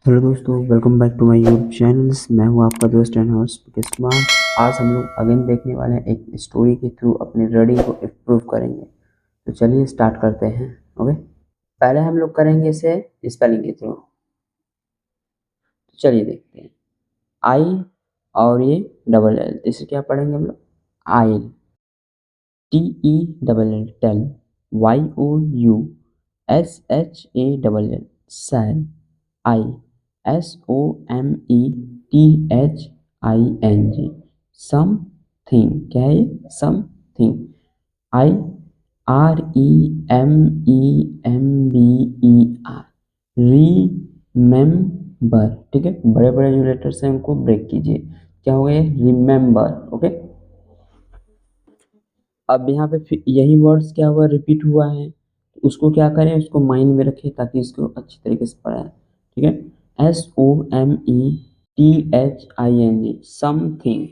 Hello दोस्तों, welcome back to my YouTube channels. मैं हूं आपका दोस्त एंड होस्ट मुकेश कुमार। आज हम लोग अगेन देखने वाले हैं, एक स्टोरी के थ्रू अपने रीडिंग को इम्प्रूव करेंगे। तो चलिए स्टार्ट करते हैं। ओके, पहले हम लोग करेंगे इसे स्पेलिंग के थ्रू। तो चलिए देखते हैं। आई और ये डबल एल, इसे क्या पढ़ेंगे हम लोग? I. T E double L tell. Y O U S H A double L shall. I S O M E T H I N G something. क्या है ये? Something. I R E M E M B E R remember. ठीक है, बड़े बड़े जो letters हैं उनको ब्रेक कीजिए। क्या हो गया? रिमेम्बर। ओके, अब यहाँ पे फिर यही वर्ड्स क्या हुआ? रिपीट हुआ है। तो उसको क्या करें? उसको माइंड में रखें ताकि इसको अच्छी तरीके से पढ़ा है। ठीक है, S O M E T H I N G something.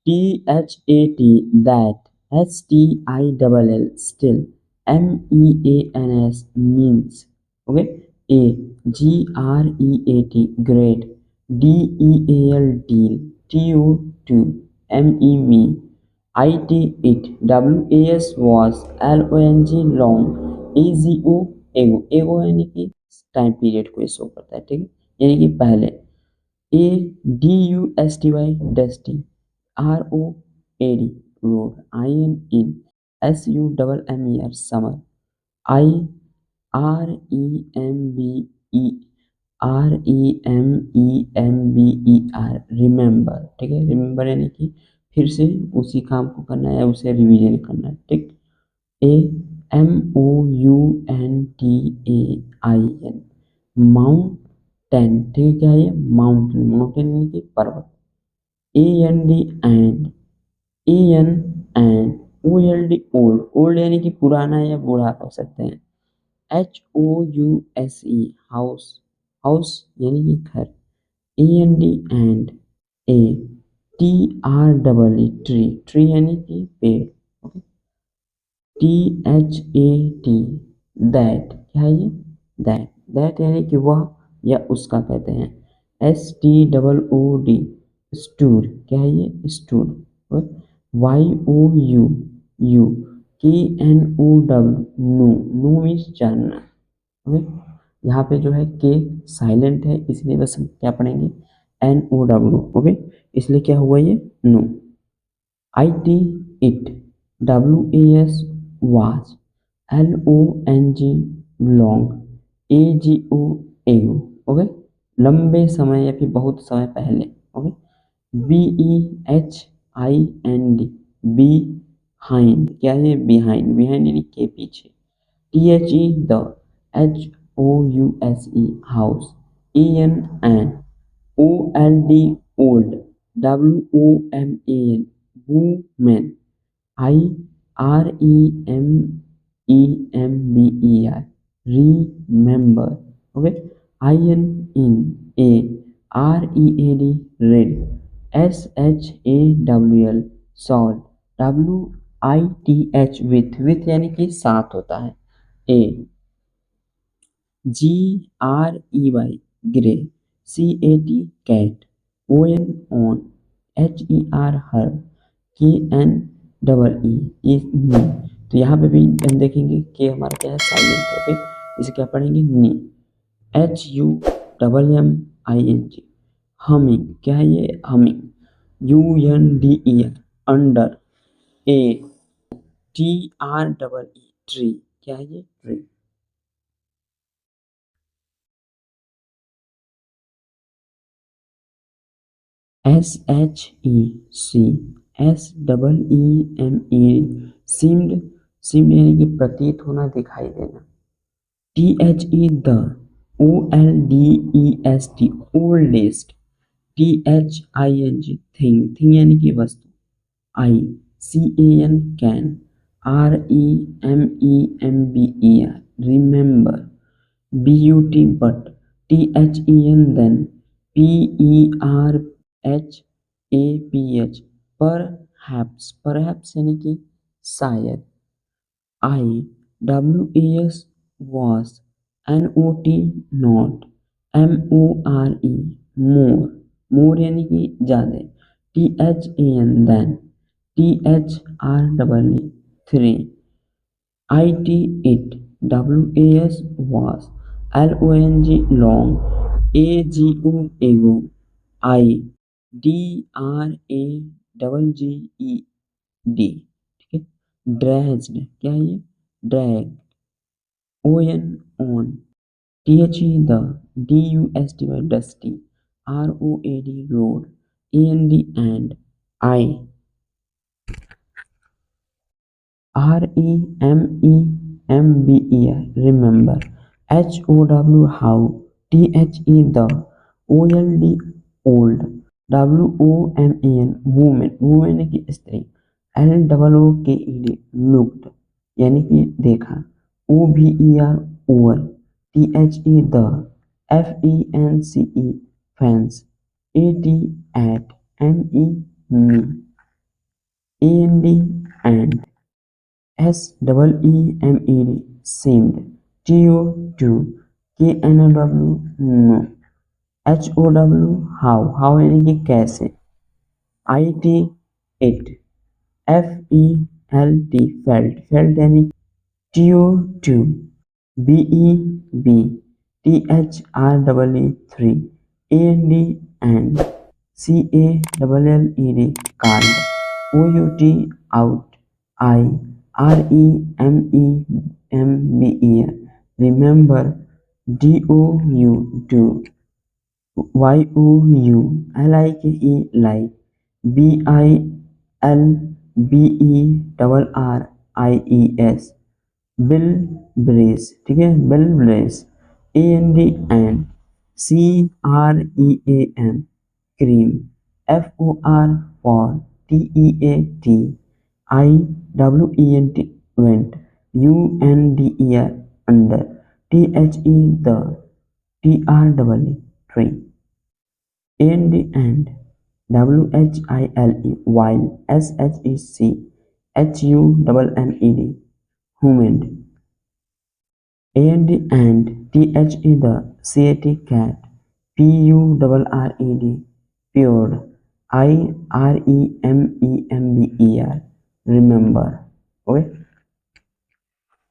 T H A T that. S T I double L still. M E A N S means. Okay, A G R E A T great. D E A L deal. T U to. M E me. I T it. W A S was. L O N G long. A G O ago. Ago यानी कि time period को show करता है। ठीक है, यानी कि पहले। A D U S T Y dusty. R O A D road. I N in. S U double M E R summer. I R E M B E R E M E M B E R remember. ठीक है, remember यानी कि फिर से उसी काम को करना है, उसे रिवीजन करना है। ठीक, A M O U N T A I N mountain. ठीक है, क्या है ये? माउंटेन। माउंटेन यानी कि पर्वत। A N D and. A N and. O L D old. Old यानी कि पुराना या बूढ़ा कह सकते हैं। H O U S E house. House यानी कि घर। A N D and. A T R double E tree. Tree यानी कि पेड़। Okay, T H A T that. क्या है ये? दैट। दैट यानी कि वह या उसका कहते हैं। S T double O D stood. क्या है ये? Stood. Y O U U K N O W know. Know means जानना। ओके, यहाँ पे जो है के साइलेंट है, इसलिए बस हम क्या पढ़ेंगे? N O W. ओके, इसलिए क्या हुआ ये? Know. I T it. W A S was. L O N G long. A G O ago. Okay, लंबे समय या फिर बहुत समय पहले। Okay, B E H I N D behind. क्या है? बिहाइंड। बिहाइंड यानी के पीछे। T H E the. H O U S E house. E N N. O L D old. W O M A N woman. I R E M E M B E R remember. Okay, I N in. A R E A D read. S H A W L shawl. W I T H with. With यानी कि साथ होता है। A G R E Y grey. C A T cat. O N on. H E R her. K N double E नी। तो यहाँ पे भी हम देखेंगे कि हमारा क्या है? साइलेंट। ओके, इसे क्या पढ़ेंगे? Knee. H U double M I N G humming. क्या है ये? Humming. U N D E R under. A T R double E tree. क्या है ये? Tree. S H E C S double E M E seemed. Seemed यानी कि प्रतीत होना, दिखाई देना। T H E the. O L D E S T oldest. T H I N G thing. Thing यानी कि वस्तु। I C A N can. R E M E M B E R remember. B U T but. T H E N then. P E R H A P H perhaps. Perhaps यानी कि शायद। I W A S was, NOT not, MORE more, more यानी कि ज़्यादा, THAN than, THREE three, IT it, WAS was, LONG long, AGO ago, I DRAGGED, ठीक है। ड्रैज्ड क्या है ये, drag, on THE the, DUST dusty, ROAD road, and I REMEMBER remember, HOW how, THE the, OLD old, WOMAN woman, woman की स्त्री, LOOKED looked यानी कि देखा, OVER over, THE the, FENCE fence, AT at, ME me, and SEEMED seemed, TO KNOW no, HOW यानी कि कैसे, IT it, felt यानी TO BEB, THREE three, and CALLED called, OUT out, REMEMBER remember, DOU like, BILBERRIES bill brace, ठीक है, bill brace, and CREAM cream, FOR TEAT IWENT went, UNDER under, THE the, TREE tree, and WHILE while, SHECHUMMED humid, and THE the, CAT cat, PURRED pured, IREMEMBER remember। Okay,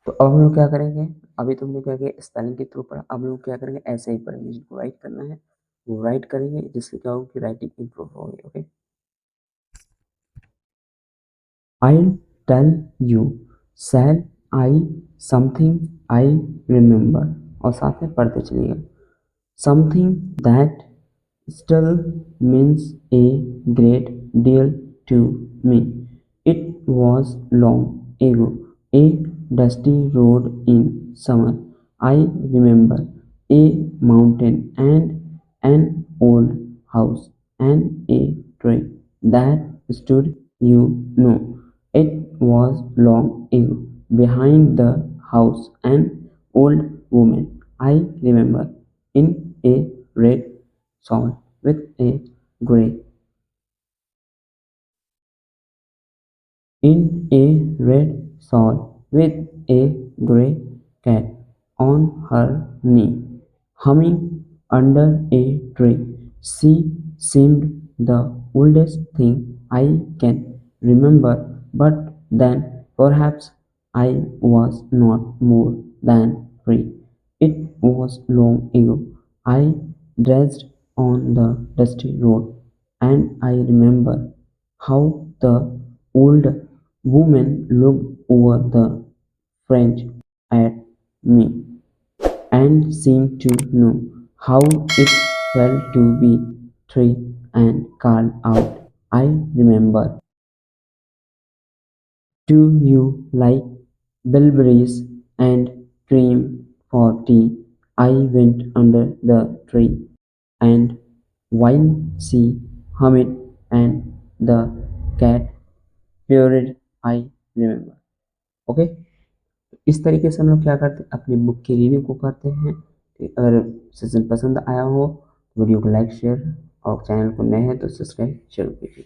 तो अब हम लोग क्या करेंगे, अभी तुमने क्या किया स्पेलिंग के थ्रू पढ़ा, अब लोग क्या करेंगे ऐसे ही पढ़ेंगे, जिसको राइट करना है वो राइट करेंगे, जिससे क्या होगा कि राइटिंग इंप्रूव होगी। Okay, I'll tell you, shall I something I remember, और साथ में पढ़ते चलिएगा, something that still means a great deal to me. It was long ago, a dusty road in summer. I remember a mountain and an old house and a tree that stood, it was long ago. Behind the house an old woman I remember, in a red shawl with a grey in a red shawl with a grey cat on her knee, humming under a tree. She seemed the oldest thing I can remember, but then perhaps I was not more than 3. It was long ago. I dressed on the dusty road, and I remember how the old woman looked over the fringe at me and seemed to know how it felt to be 3 and called out, I remember. Do you like bilberries and cream for tea? I went under the tree, and while she hummed and the cat purred, I remember. Okay, इस तरीके से हम लोग क्या करते हैं, अपनी book की रिव्यू को करते हैं। अगर सेशन पसंद आया हो तो वीडियो को लाइक शेयर, और चैनल को नए हैं तो सब्सक्राइब जरूर कीजिए।